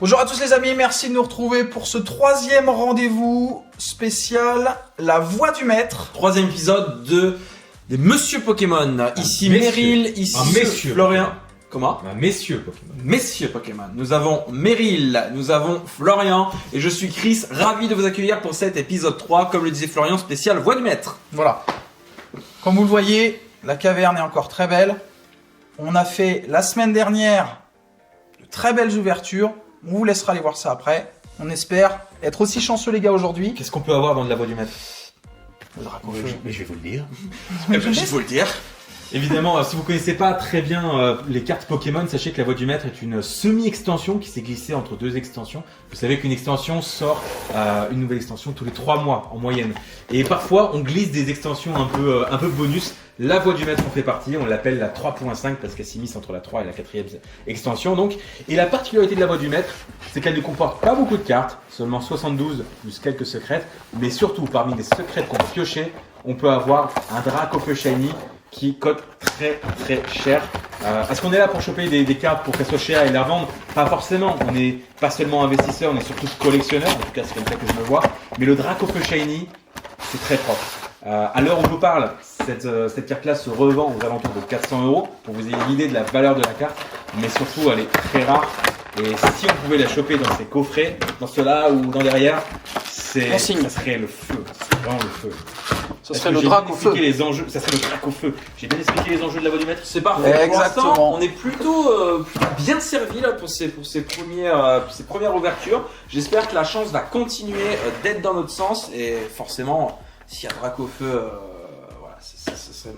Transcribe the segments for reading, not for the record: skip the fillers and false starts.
Bonjour à tous les amis, merci de nous retrouver pour ce troisième rendez-vous spécial, la voix du maître. Troisième épisode des Monsieur Pokémon. Ici Meryl, ici Florian. Comment? Messieurs Pokémon. Messieurs Pokémon. Nous avons Meryl, nous avons Florian et je suis Chris, ravi de vous accueillir pour cet épisode 3, comme le disait Florian, spécial voix du maître. Voilà. Comme vous le voyez, la caverne est encore très belle. On a fait la semaine dernière de très belles ouvertures. On vous laissera aller voir ça après. On espère être aussi chanceux les gars aujourd'hui. Qu'est-ce qu'on peut avoir dans de la voix du maître? Mais je vais vous le dire. Il faut le dire. Évidemment, si vous connaissez pas très bien les cartes Pokémon, sachez que la voix du maître est une semi-extension qui s'est glissée entre deux extensions. Vous savez qu'une extension sort une nouvelle extension tous les 3 mois en moyenne. Et parfois, on glisse des extensions un peu bonus. La voix du maître en fait partie, on l'appelle la 3.5 parce qu'elle s'immisce entre la 3 et la 4e extension. Donc. Et la particularité de la voix du maître, c'est qu'elle ne comporte pas beaucoup de cartes, seulement 72 plus quelques secrètes. Mais surtout, parmi les secrètes qu'on peut piocher, on peut avoir un Dracofeu Shiny qui coûte très très cher. Est-ce qu'on est là pour choper des cartes pour qu'elles soient chères et les revendre? Pas forcément, on n'est pas seulement investisseur, on est surtout collectionneur, en tout cas c'est comme ça que je me vois. Mais le Dracofeu Shiny, c'est très propre. À l'heure où je vous parle, cette carte-là se revend aux alentours de 400 €, pour vous ayez une idée de la valeur de la carte, mais surtout elle est très rare. Et si on pouvait la choper dans ces coffrets, dans ceux-là ou dans derrière, ça serait le feu, c'est vraiment le feu. Ce serait le Dracofeu. Ça serait le Dracofeu. J'ai bien expliqué les enjeux de la voix du maître. C'est parfait. Exactement. Pour l'instant, on est plutôt bien servi là pour ces premières ouvertures. J'espère que la chance va continuer d'être dans notre sens et forcément, s'il y a Dracofeu, voilà, ce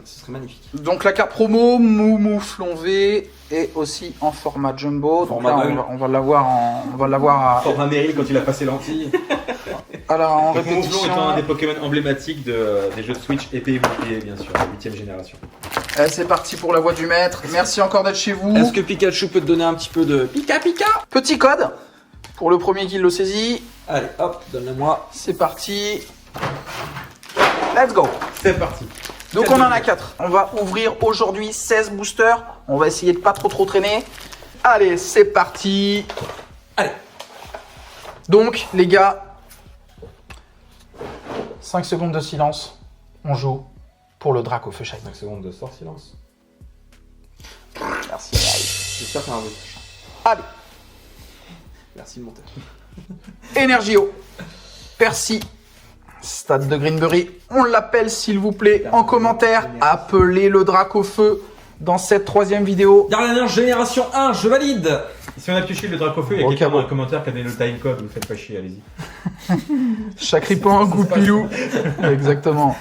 serait magnifique. Donc la carte promo, Mouflon V est aussi en format jumbo. Donc là, on va l'avoir à... Format Meryl quand il a passé lentilles. Alors en Mouflon répétition. étant un des Pokémon emblématiques des jeux de Switch épée et bouclier, bien sûr, la 8e génération. C'est parti pour la voix du maître. Merci encore d'être chez vous. Est-ce que Pikachu peut te donner un petit peu de Pika Pika? Petit code pour le premier qui le saisit. Allez, hop, donne-le-moi. C'est parti. Let's go. C'est parti. Donc on en a 4. On va ouvrir aujourd'hui 16 boosters. On va essayer de pas trop traîner. Allez, c'est parti. Allez. Donc les gars, 5 secondes de silence. On joue pour le Dracofeu Shiny. 5 secondes de sort silence. Merci. J'espère faire un bruit. Allez. Merci le montage. Energio. Percy. Stade de Greenbury. On l'appelle s'il vous plaît en commentaire. Appelez le Dracofeu dans cette troisième vidéo. Dernière génération 1, je valide. Si on a pioché le Dracofeu, il y a quelqu'un dans le commentaire qui a donné le timecode, vous faites pas chier, allez-y. Chacripan, Goupilou. Exactement.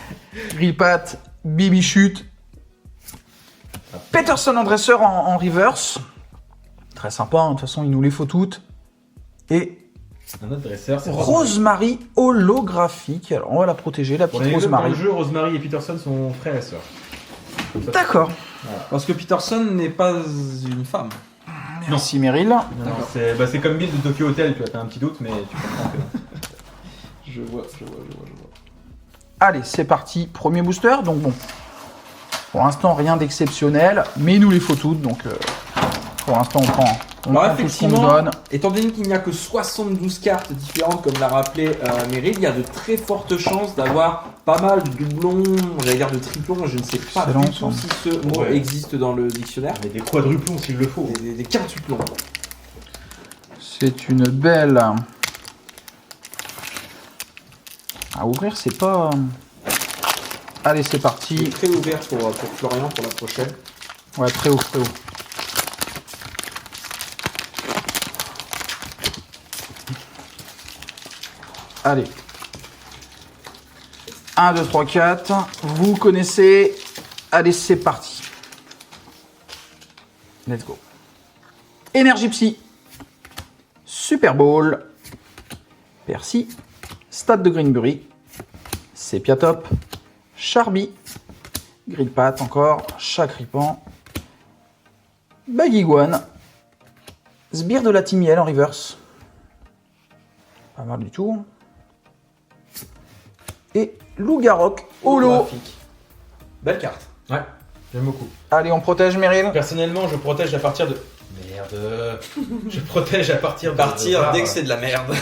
Grillpat, Bibichute. Peterson en dresseur en reverse. Très sympa, hein. De toute façon il nous les faut toutes. Et Un autre dresseur, c'est Rosemary holographique. Alors on va la protéger, la Pour petite les dans le Rosemary. jeu, Rosemary et Peterson sont frères et sœurs. D'accord. Parce que Peterson n'est pas une femme. Merci Meryl. Non, c'est comme Bill de Tokyo Hotel, tu as un petit doute, mais tu comprends que... Je vois. Allez, c'est parti. Premier booster. Donc bon, pour l'instant rien d'exceptionnel, mais il nous les faut toutes. Donc pour l'instant on prend Alors tout ce qu'on nous effectivement, donne. étant donné qu'il n'y a que 72 cartes différentes, comme l'a rappelé Meryl, il y a de très fortes chances d'avoir pas mal de doublons, j'allais dire de triplons, je ne sais pas Excellent, du tout ça. si ce mot Ouais. existe dans le dictionnaire. Mais des quadruplons s'il le faut. Des quintuplons. C'est une belle... À ouvrir, c'est pas... Allez, c'est parti. Très ouvert pour Florian pour la prochaine. Ouais, très haut, très haut. Allez. 1, 2, 3, 4. Vous connaissez. Allez, c'est parti. Let's go. Énergie Psy. Super Bowl. Percy. Stade de Greenbury. Sepiatop. Charby. Grillpat encore. Chacripan. Baguiguane. Sbire de la Timiel en reverse. Pas mal du tout. Et Lougarok holo. Holographique. Belle carte. Ouais, j'aime beaucoup. Allez, on protège Meryl. Personnellement, je protège à partir de Merde. Je protège à partir de Partir dès que rares- c'est de la merde.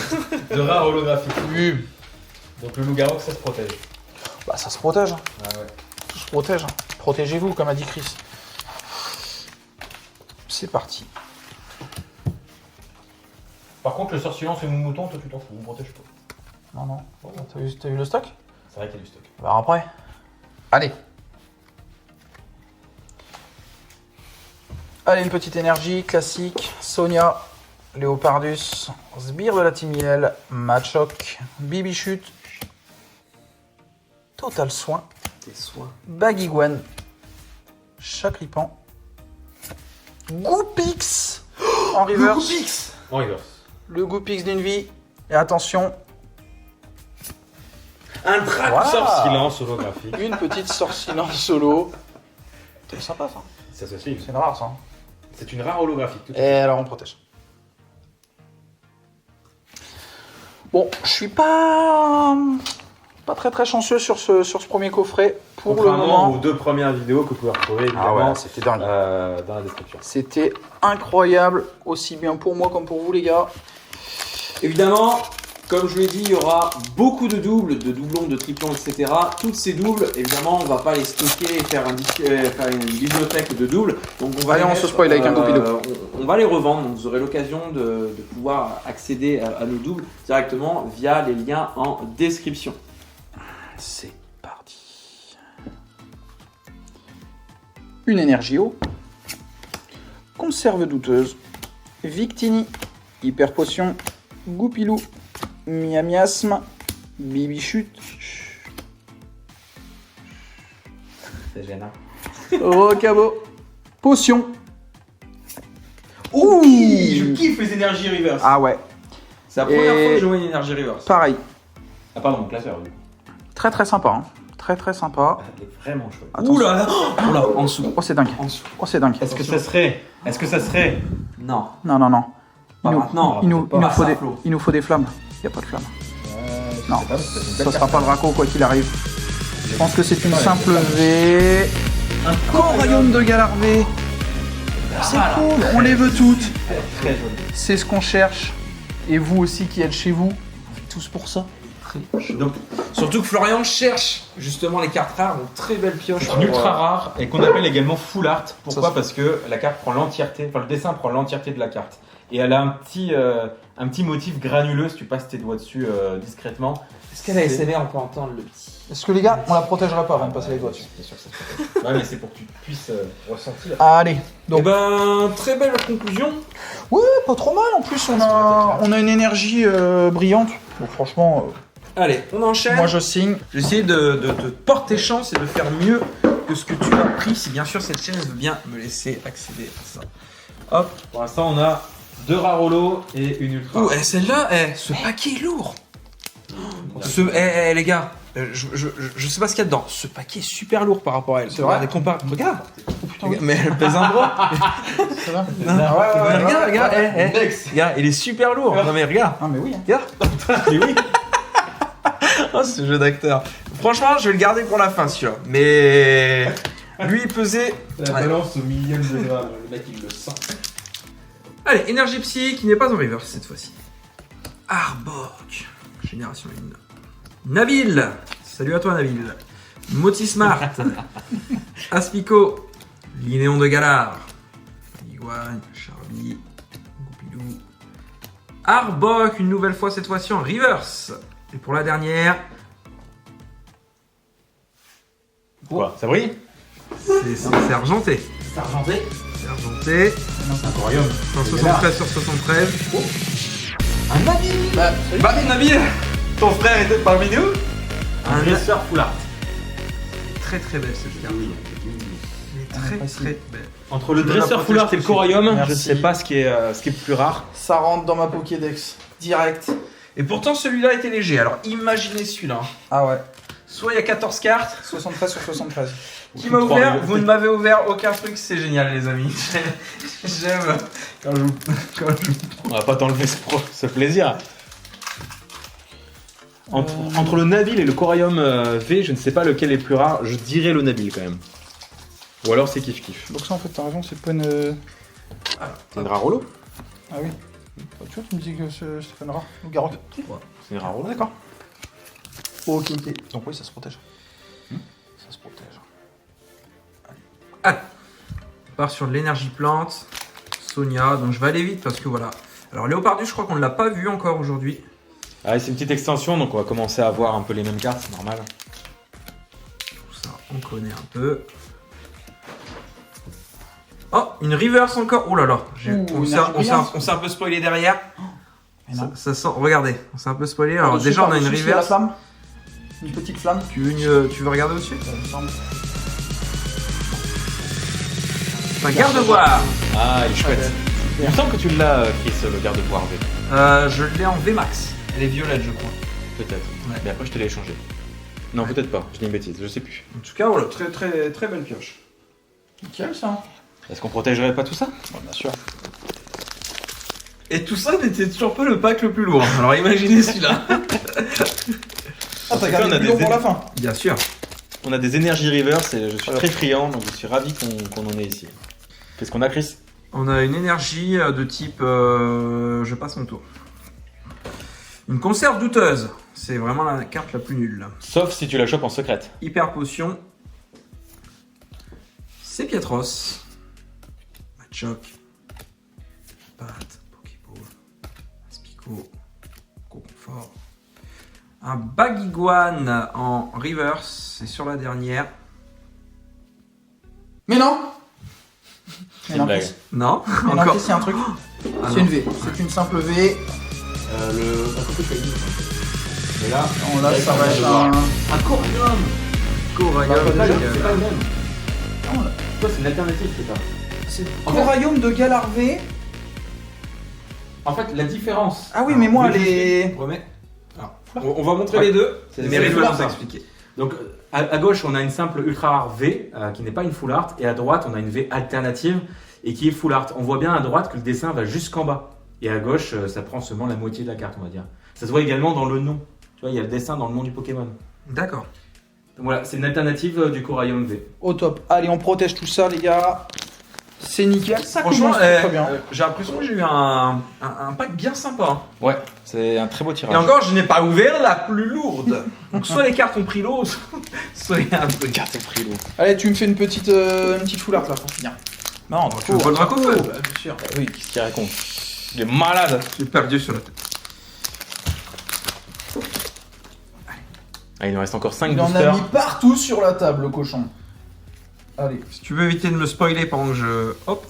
de rares holographiques. Oui. Donc le loup-garou, ça se protège. Bah ça se protège. Ah ouais. Tout se protège. Protégez-vous, comme a dit Chris. C'est parti. Par contre, le sorcier lance et mon mouton, toi tu t'en fous, on protège pas. Non, non. T'as vu le stock? C'est vrai qu'il y a du stock. Bah après. Allez. Allez, une petite énergie classique. Sonia, Léopardus, Sbire de la Timiel, Machoc, Bibichute, Total Soin, Tes soins. Bagiguan, Chaclipan, Goupix en reverse. En reverse. Le Goupix d'une vie. Et attention, Un drac Voilà. sort silence holographique. une petite sorcilence solo. C'est sympa ça. Ça se suit. C'est rare ça. C'est une rare holographique. Tout à Et fait. alors on protège. Bon, je suis pas très chanceux sur ce premier coffret pour le Contrairement moment. aux 2 premières vidéos que vous pouvez retrouver évidemment c'était dingue. dans la description. C'était incroyable, aussi bien pour moi comme pour vous les gars. Évidemment, comme je l'ai dit, il y aura beaucoup de doubles, de doublons, de triplons, etc. Toutes ces doubles, évidemment, on va pas les stocker et faire faire une bibliothèque de doubles. Donc on va Allez, les on se spoil avec un Goupilou. on va les revendre, donc vous aurez l'occasion de pouvoir accéder à nos doubles directement via les liens en description. C'est parti. Une énergie eau. Conserve douteuse. Victini. Hyper potion. Goupilou. Miamiasme. Bibichute. C'est gênant. Rocabo. Potion. Ouh, Ouh. je kiffe les énergies reverse. Ah ouais, C'est la première Et- fois que je vois une énergie reverse. pareil. Ah pardon, mon classeur du coup. Très très sympa. Hein. Très très sympa. Elle est vraiment chouette. Attention. Ouh là là, oh là, en dessous. Oh c'est dingue. En dessous. Oh c'est dingue. Est-ce que ça serait Non. Non, non, non. Pas maintenant. Il nous Pas faut ça, des, Flo. il nous faut des flammes. Il n'y a pas de flammes. je Non, sais pas, mais c'est une ça belle sera carte. pas le raco quoi qu'il arrive. Je pense que c'est une simple V. Un royaume de Galarvé. C'est cool, on les veut toutes. Très joli. C'est ce qu'on cherche. Et vous aussi qui êtes chez vous, on est tous pour ça. Donc, surtout que Florian cherche justement les cartes rares, donc très belle pioche. Une ultra rare et qu'on appelle également full art. Ça, Pourquoi? c'est- Parce que la carte prend l'entièreté, enfin le dessin prend l'entièreté de la carte. Et elle a un petit motif granuleux si tu passes tes doigts dessus discrètement. Est-ce qu'à la SMR on peut entendre le petit. Est-ce que les gars, on la protégerait pas avant de passer les doigts dessus? Bien sûr que ça se protège. Ouais, mais c'est pour que tu puisses ressentir. Allez, donc Eh ben, très belle conclusion. ouais, pas trop mal. En plus, on a une énergie brillante. Donc franchement, Allez, on enchaîne. moi je signe. Je vais essayer de te porter chance et de faire mieux que ce que tu as pris, si bien sûr cette chaise veut bien me laisser accéder à ça. Hop. Pour l'instant, on a 2 rares holos et une ultra. Oh, celle-là, ce paquet est lourd. Les gars, je sais pas ce qu'il y a dedans. Ce paquet est super lourd par rapport à elle. C'est vrai. Regarde. Mais elle pèse un bras. Ça va? Regarde, regarde, il est super lourd. Non mais regarde. Ah mais oui. Hein. Regarde. Mais oui. Oh, ce jeu d'acteur. Franchement, je vais le garder pour la fin, celui-là. Mais lui, il pesait. La balance au millième de gramme. Le mec, il le sent. Allez, énergie psy qui n'est pas en reverse cette fois-ci. Arbok, génération 1. Nabil, salut à toi Nabil. Motismart, Aspico, Linéon de Galar, Iguane, Charlie, Goupilou. Arbok, une nouvelle fois cette fois-ci en reverse. Et pour la dernière, Quoi? Ça brille? c'est argenté. C'est argenté. C'est argenté. C'est un aquarium. 173 sur 73. Un Nabil. Bah Nabil, ton frère était parmi nous. Un dresseur full art. Très très belle cette carte. Elle est très très belle. Entre le Je la dresseur full art et le protège corayum, je ne Merci. sais pas ce qui est plus rare. Ça rentre dans ma Pokédex. Direct. Et pourtant celui-là était léger. Alors imaginez celui-là. Ah ouais. Soit il y a 14 cartes. 73 sur 73. Qui m'a ouvert? Vous ne m'avez ouvert aucun truc. C'est génial les amis. J'aime quand je On va pas t'enlever ce plaisir. Entre le Nabil et le corayum V, je ne sais pas lequel est plus rare. Je dirais le Nabil quand même. Ou alors c'est kiff kiff. Donc ça en fait t'as raison, c'est pas une... C'est une rare holo. Ah oui. Tu vois, tu me dis que c'est une rare. Ou Garrock. C'est une rare holo. D'accord. Ok. Donc oui, ça se protège. Ça se protège. Allez. On part sur de l'énergie plante. Sonia, donc je vais aller vite parce que voilà. Alors Léopardus, je crois qu'on ne l'a pas vu encore aujourd'hui. Ah, c'est une petite extension, donc on va commencer à voir un peu les mêmes cartes, c'est normal. Tout ça, on connaît un peu. Oh, une reverse encore. Oh là là, on s'est un peu spoilé derrière. Ça sent, regardez, on s'est un peu spoilé. Alors déjà, on a une reverse. Flamme. Une petite flamme. Tu veux regarder au-dessus? C'est un garde-boire. Ah, il est chouette. Il me semble que tu l'as, Chris, le garde-boire V. Je l'ai en VMAX. Elle est violette, je crois. Peut-être. Ouais. Mais après, je te l'ai échangé. Non, peut-être pas, je dis une bêtise, je sais plus. En tout cas, voilà, très très très belle pioche. Nickel ça. Est-ce qu'on protégerait pas tout ça? Bien sûr. Et tout ça n'était toujours pas le pack le plus lourd. Alors imaginez celui-là. Ah, t'as gardé le plus long pour la fin. Bien sûr. On a des énergies reverse et je suis très friand, donc je suis ravi qu'on en ait ici. Qu'est-ce qu'on a, Chris? On a une énergie de type... je passe mon tour. Une conserve douteuse. C'est vraiment la carte la plus nulle. Sauf si tu la chopes en secrète. Hyper potion. C'est Pietros. Machoc. Pat. Pokéball. Spico. Confort. Un Bagiguan en reverse. C'est sur la dernière. Mais non. C'est une blague. Non, Mais non, encore. Chris, c'est un truc. Ah C'est non. une V. C'est une simple V. Mais là, Non, là, ça va être un. Un Coraium. Coraium. Bah, pas génial. c'est pas le même. Non, là. Toi, c'est une alternative, c'est ça. C'est En fait- Coraium de Galar V. En fait, la différence. Ah oui, mais moi, les. Remets. Alors, on va montrer Ouais. les deux. C'est Mais les Rick va full nous art. expliquer. Donc, à gauche, on a une simple ultra rare V qui n'est pas une full art, et à droite, on a une V alternative et qui est full art. On voit bien à droite que le dessin va jusqu'en bas, et à gauche, ça prend seulement la moitié de la carte, on va dire. Ça se voit également dans le nom. Tu vois, il y a le dessin dans le nom du Pokémon. D'accord. Donc voilà, c'est une alternative du Coraium V. Au top. Allez, on protège tout ça, les gars. C'est nickel. Ça Franchement, commence très bien. j'ai l'impression que j'ai eu un pack bien sympa. Ouais, c'est un très beau tirage. Et encore, je n'ai pas ouvert la plus lourde. Donc soit les cartes ont pris l'eau, soit il y a un truc. carte au prix lourd. Allez, tu me fais une petite foule art là pour finir. Non, tu veux pas le Dracofeu Bien sûr. Oui, qu'est-ce qu'il raconte? Il est malade. J'ai perdu sur la tête. Ah, il nous reste encore 5 Il en a boosters. mis partout sur la table, le cochon. Allez. Si tu veux éviter de me spoiler pendant que je... Hop.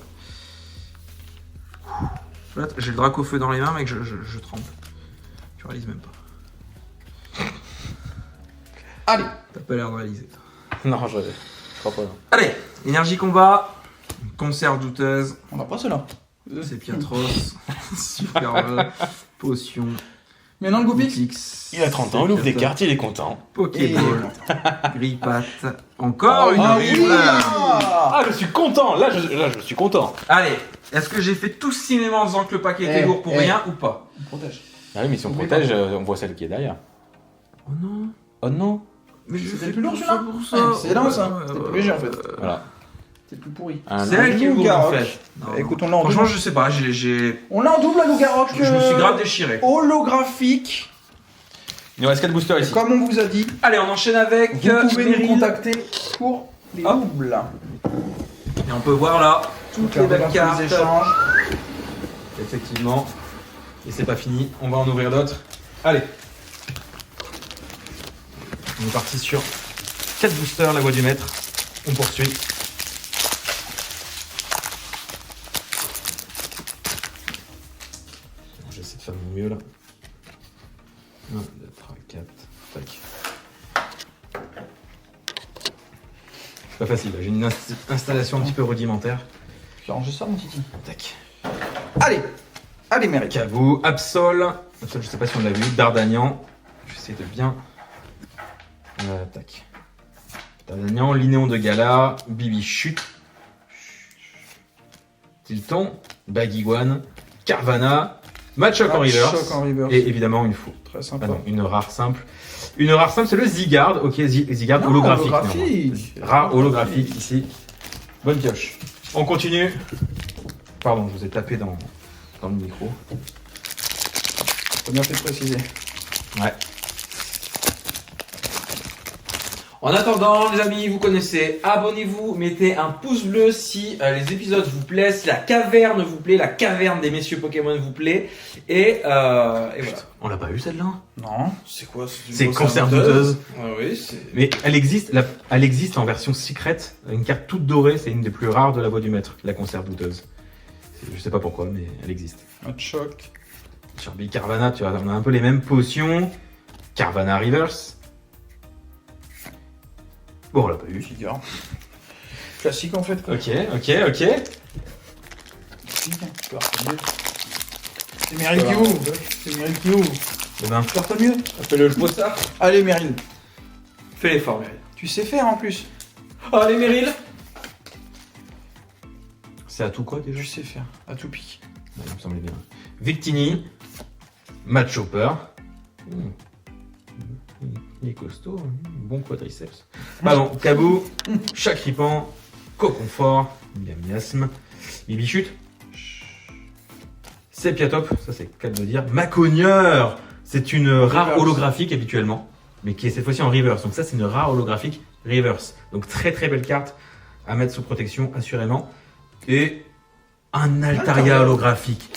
Là, j'ai le Dracofeu dans les mains, mec, je tremble. Tu réalises même pas. Allez. T'as pas l'air de réaliser. Non, je crois pas. Non. Allez, énergie combat, conserve douteuse, On n'a pas cela. c'est Pietros, super potion, Mais non, le Goupix. Goupix, Il a 30 ans, il ouvre des cartes, il est content. Pokéball, Grippat, encore une Ah oui. reverse. Ah, je suis content. Là, je suis content. Allez, est-ce que j'ai fait tout ce cinéma en disant que le paquet était lourd pour rien ou pas? On protège. Ah oui, mais si on Oublie protège, pas. on voit celle qui est derrière. Oh non, Oh non. mais je C'était fais plus lourd, tout celui-là pour ça. Ouais, c'est lent, ça. Ouais, C'était ouais, plus léger, en fait. Voilà. C'est plus pourri. Un C'est elle qui est lourde en Loup-Garroch. fait. Non, Écoute, non. on l'a en Franchement, double. je sais pas, j'ai... On l'a en double, la Loup-Garroch. Je me suis grave déchiré. Holographique. Il nous reste 4 boosters ici. Comme on vous a dit, Allez, on enchaîne avec vous pouvez nous Meryl. contacter pour les Hop. doubles. Et on peut voir là toutes les belles cartes. Les échanges. Effectivement. Et c'est pas fini, on va en ouvrir d'autres. Allez. On est parti sur 4 boosters, la voix du maître. On poursuit. J'essaie de faire de mon mieux là. 1, 2, 3, 4. Tac. Pas facile, là. J'ai une installation un petit peu rudimentaire. Je vais ranger ça, mon titi. Tac. Allez. Allez, Méric. Cavou, Absol. Absol, je sais pas si on l'a vu. D'Artagnan. J'essaie de bien. Tac. D'Artagnan, Linéon de Gala, Bibi Chute. Tilton, Bagiguan, Carvana, Machoc en reverse. Choc en reverse. Et évidemment une fou. Très Ah sympa. non, une rare simple. Une rare simple, c'est le Zygarde. Ok, Zygarde Non, holographique. holographique. néanmoins. Rare holographique ici. Bonne pioche. On continue. Pardon, je vous ai tapé dans le micro. Faut bien fait de préciser. Ouais. En attendant, les amis, vous connaissez, abonnez-vous, mettez un pouce bleu si les épisodes vous plaisent, si la caverne vous plaît, la caverne des messieurs Pokémon vous plaît, et voilà. On l'a pas eu celle-là? Non. C'est quoi? C'est Conserve douteuse. Ah oui, c'est... Mais elle existe en version secrète, une carte toute dorée, c'est une des plus rares de la voie du maître, la conserve douteuse. Je sais pas pourquoi, mais elle existe. Un choc. Sur Carvana, tu vois, on a un peu les mêmes potions. Carvana Reverse. Bon, on l'a pas eu. Figure. Classique en fait quoi. Ok. Classique. C'est Meryl qui ouvre. C'est Meryl qui ouvre. Demain. Tu pas mieux. Appelle-le le poissard. Allez Meryl. Fais l'effort, Meryl. Tu sais faire en plus. Allez, Meryl. C'est à tout quoi déjà? Je sais faire. À tout pic. Ouais, il me semblait bien. Victini. Matt Chopper. Il est costaud, bon quadriceps. Pardon, Cabou, Chacripan, Coconfort, Miasme, Ibichute, Sepiatop, ça c'est le cas de le dire. Maconieur, c'est une rare holographique habituellement, mais qui est cette fois-ci en reverse. Donc ça c'est une rare holographique reverse. Donc très très belle carte à mettre sous protection assurément. Et un Altaria holographique.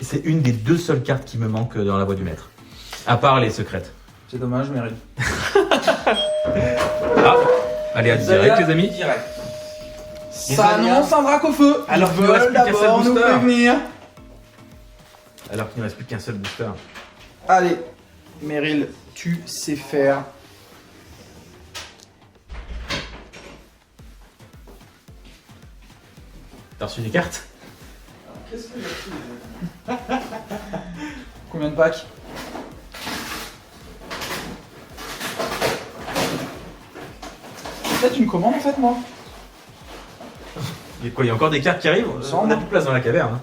C'est une des deux seules cartes qui me manquent dans la voie du maître. À part les secrètes. C'est dommage Meryl. Ah, allez à direct les amis. Direct. Ça annonce un drac au feu. Alors Ils qu'il ne reste veulent plus qu'un seul d'abord nous booster. prévenir. Alors qu'il ne reste plus qu'un seul booster. Allez, Meryl, tu sais faire. T'as reçu des cartes? Qu'est-ce que j'ai reçu? Combien de packs? Peut-être une commande en fait moi. Il y a encore des cartes qui arrivent? On a plus de place dans la caverne.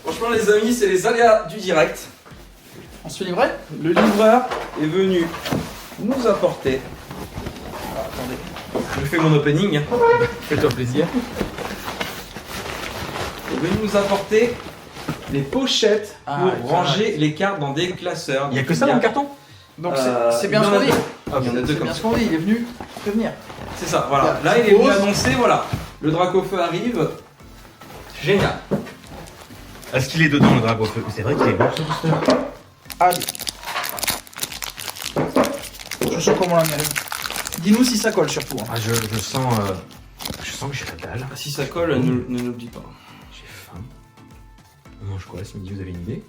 Franchement, les amis, c'est les aléas du direct. On se fait livrer? Le livreur est venu nous apporter. Ah, attendez, je fais mon opening. Fais-toi plaisir. Il est venu nous apporter les pochettes pour Ah, ranger les cartes dans des classeurs. Il n'y a que ça dans le carton? Donc c'est il bien y en ce a qu'on dit. deux. Ah, il y en a deux C'est comme bien ça. ce qu'on dit, il est venu prévenir. C'est ça, voilà. Là, Là, il est venu pause. annoncer, voilà. Le Dracofeu arrive. Génial. Est-ce qu'il est dedans le drapeau feu? C'est vrai qu'il est lourd ce booster. Allez. Je sens comment la Meryl. Dis-nous si ça colle surtout. Hein. Ah, je sens que j'ai la dalle. Si ça colle, ne nous le dis pas. J'ai faim. On mange quoi ce midi? Vous avez une idée?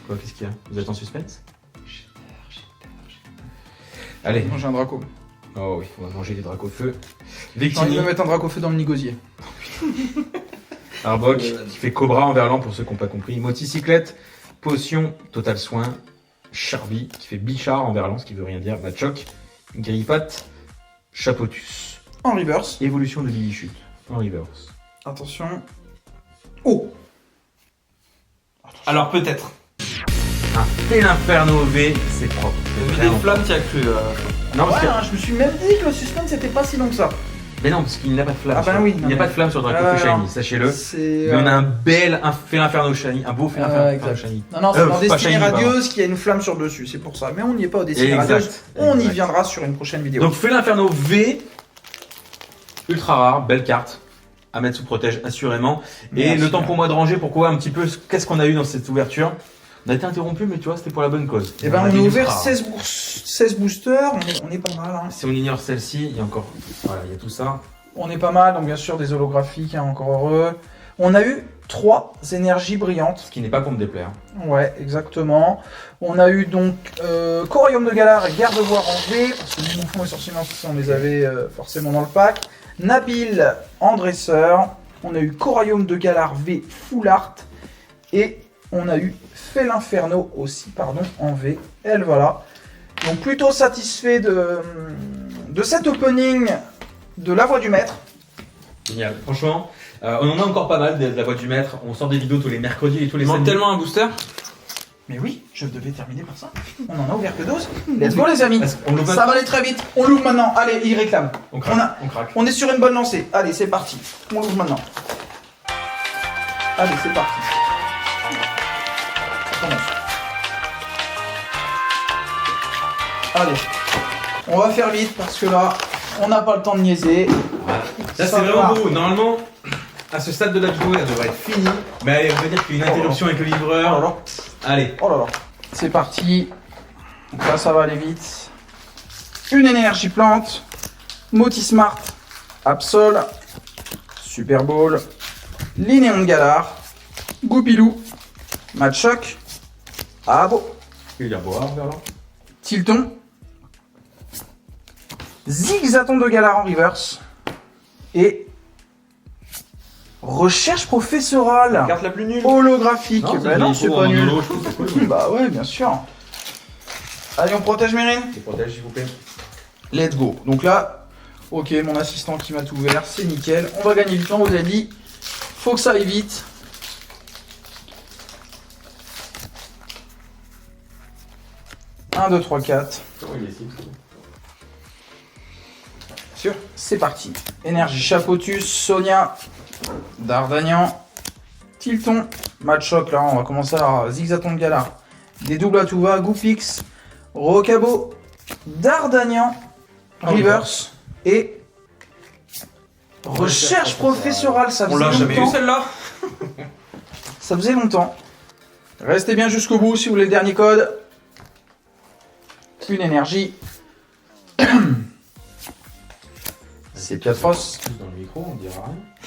Quoi? Qu'est-ce qu'il y a? Vous êtes en suspense? Allez. Moi j'ai un draco. Oh oui, on va manger des dracs au feu. J'ai envie de Victini, me mettre un draco feu dans le nigosier. Arbok, qui fait Cobra en verlan pour ceux qui n'ont pas compris. Moticyclette, Potion, Total Soin. Charby, qui fait Bichard en verlan, ce qui veut rien dire. Machoc, Grippat, Chapotus. En reverse. Évolution de Bibichute en reverse. Attention. Oh. Alors peut-être. Un Félinferno V, c'est propre. C'est Vu vraiment- des flammes, tu as cru. Non, parce Ouais, que... hein, je me suis même dit que le suspense c'était pas si long que ça. Mais non, parce qu'il n'y a pas de flamme. Ah bah sur- oui, il non, n'y a mais- pas de flamme sur Draco Ah, Shiny, non. sachez-le. C'est. Mais on a un Félinferno Shiny, un beau Félinferno exact. Shiny. Non, non, c'est dans pas Destinée shiny, pardon. Radieuse qu'il y a une flamme sur dessus, c'est pour ça. Mais on n'y est pas au Destinée Exact, Radieuse. On y exact. viendra sur une prochaine vidéo. Donc Félinferno V, ultra rare, belle carte. À mettre sous protège assurément. Et Merci. le temps pour moi de ranger, pourquoi un petit peu, qu'est-ce qu'on a eu dans cette ouverture? On a été interrompu, mais tu vois, c'était pour la bonne cause. Et ben on a a des ouvert ultra rares. 16 boosters, on est pas mal. Hein. Si on ignore celle-ci, il y a encore. Voilà, il y a tout ça. On est pas mal, donc bien sûr des holographiques, hein, encore heureux. On a eu 3 énergies brillantes. Ce qui n'est pas pour me déplaire. Ouais, exactement. On a eu donc Corium de Galar et Gardevoir en V, parce que les Bouffons et Sorciers on les avait forcément dans le pack. Nabil en dresseur. On a eu Corium de Galar V Full Art. Et on a eu Félinferno aussi, pardon, en V. Elle, voilà. Donc plutôt satisfait de cet opening de la Voix du Maître. Génial. Franchement, on en a encore pas mal de la voie du maître. On sort des vidéos tous les mercredis et tous les Il manque samedis. tellement un booster. Mais oui, je devais terminer par ça. On en a ouvert que 12. Let's go les amis. On l'ouvre Ça va aller très vite. On l'ouvre maintenant. Allez, il réclame. On craque. On a- On craque. On est sur une bonne lancée. Allez, c'est parti. On l'ouvre maintenant. Allez, c'est parti. On commence. Allez, on va faire vite parce que là, on n'a pas le temps de niaiser. Voilà. Ça, Ça c'est vraiment va. beau. Normalement, à ce stade de la vidéo, elle devrait être finie. Mais allez, on va dire qu'il y a une interruption avec le livreur. Oh là là. Allez. Oh là là. C'est parti. Donc là, ça va aller vite. Une énergie plante. Motismart. Absol. Super Bowl. Linéon de Galar. Goupilou. Matchoc. Abo. Je vais dire boire vers là. Tilton. Zigzaton de Galar en reverse. Et recherche professorale. Carte la plus nulle. Holographique. Non, Bah non, c'est en pas nul. mono, je trouve que c'est cool. Bah ouais, bien sûr. Allez, on protège Mérine. Je protège, s'il vous plaît. Let's go. Donc là, ok, mon assistant qui m'a tout ouvert, c'est nickel. On va gagner du temps, vous avez dit. Faut que ça aille vite. Un, 2, 3, 4. Comment il est ici? Sûr. C'est parti. Énergie Chapotus, Sonia, Dardagnan, Tilton, Matchoc. Là, on va commencer à Zigzaton de Galar. Des doubles à tout va, Goupix, Rocabo, Dardagnan, Reverse et Recherche professorale. Ça On l'a faisait jamais eu longtemps. celle-là. Ça faisait longtemps. Restez bien jusqu'au bout si vous voulez le dernier code. Une énergie. C'est Piatros. Dans le micro, on dira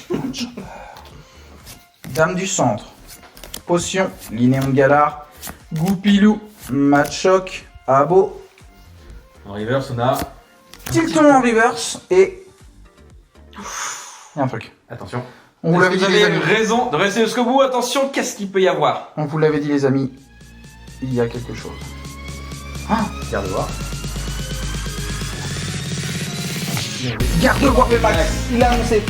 rien. Dame du centre. Potion. Linéon de Galar. Goupilou. Matchoc. Abo. En reverse, on a. Tilton en reverse. Et. Il y a un truc. Attention. On vous l'avait Vous dit, les avez amis. raison de rester jusqu'au bout. Attention, qu'est-ce qu'il peut y avoir? On vous l'avait dit, les amis. Il y a quelque chose. Ah, Garde voir. garde voir Max. Il l'a annoncé.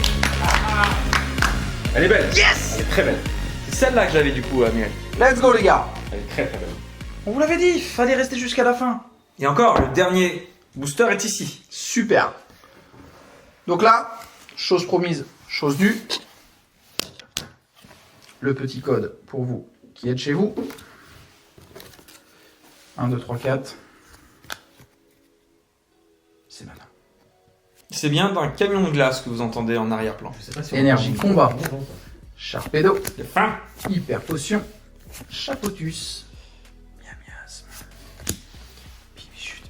Elle est belle. Yes! Elle est très belle. C'est celle-là que j'avais du coup, Muriel. Let's go, les gars. Elle est très très belle. On vous l'avait dit, fallait rester jusqu'à la fin. Et encore, le dernier booster est ici. Super. Donc là, chose promise, chose due. Le petit code pour vous qui êtes chez vous. 1, 2, 3, 4. C'est maintenant. C'est bien d'un camion de glace que vous entendez en arrière-plan. Je sais pas si Énergie combat. Charpedo. De fin. Hyper potion. Chapotus. Miam miasme. Bibichute.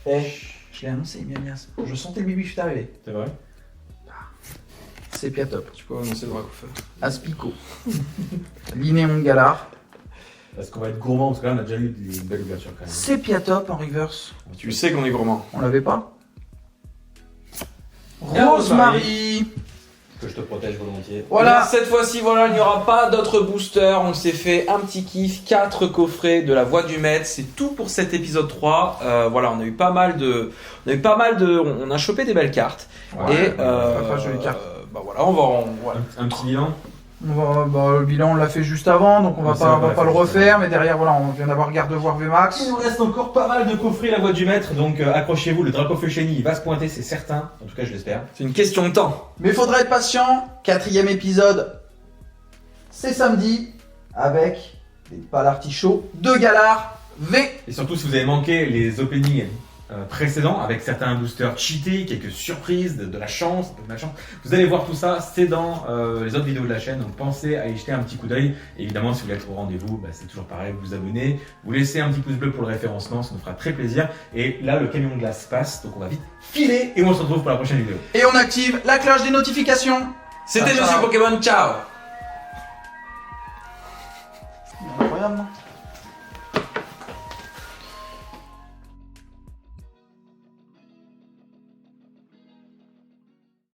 Je l'ai annoncé, miam miasme. Je sentais le bibichute arriver. C'est vrai. C'est Piatop. Tu peux annoncer le Dracofeu. Aspico. Linéon de Galar. Parce qu'on va être gourmand, parce que là on a déjà eu des belles ouvertures quand même. C'est Piatop en reverse. Tu sais qu'on est gourmand. On l'avait pas? Et Rosemary. Que je te protège volontiers. Voilà. Cette fois-ci, voilà, il n'y aura pas d'autres boosters. On s'est fait un petit kiff. 4 coffrets de la voix du maître. C'est tout pour cet épisode 3. Voilà, on a eu pas mal de. On a chopé des belles cartes. Ouais, et pas jolies cartes. bah voilà, on va. Voilà. Un petit bilan. Le bilan on l'a fait juste avant, donc on va Ouais, pas, on l'a pas fait le juste refaire, mais derrière voilà, on vient d'avoir garde voir VMAX. Il nous reste encore pas mal de coffrets la voix du maître, donc accrochez-vous, le Dracofeu Shiny il va se pointer, c'est certain. En tout cas, je l'espère. C'est une question de temps. Mais faudra être patient, 4e épisode, c'est samedi, avec des pales artichauts de Galar V. Et surtout, si vous avez manqué les openings précédents avec certains boosters cheatés, quelques surprises, de la chance, un peu de malchance, vous allez voir tout ça, c'est dans les autres vidéos de la chaîne, donc pensez à y jeter un petit coup d'œil. Et évidemment, si vous voulez être au rendez-vous, bah, c'est toujours pareil, vous vous abonnez, vous laissez un petit pouce bleu pour le référencement, ça nous fera très plaisir. Et là, le camion de glace passe, donc on va vite filer et on se retrouve pour la prochaine vidéo. Et on active la cloche des notifications. C'était Ciao, Monsieur ciao. Pokémon, ciao! Incroyable, non?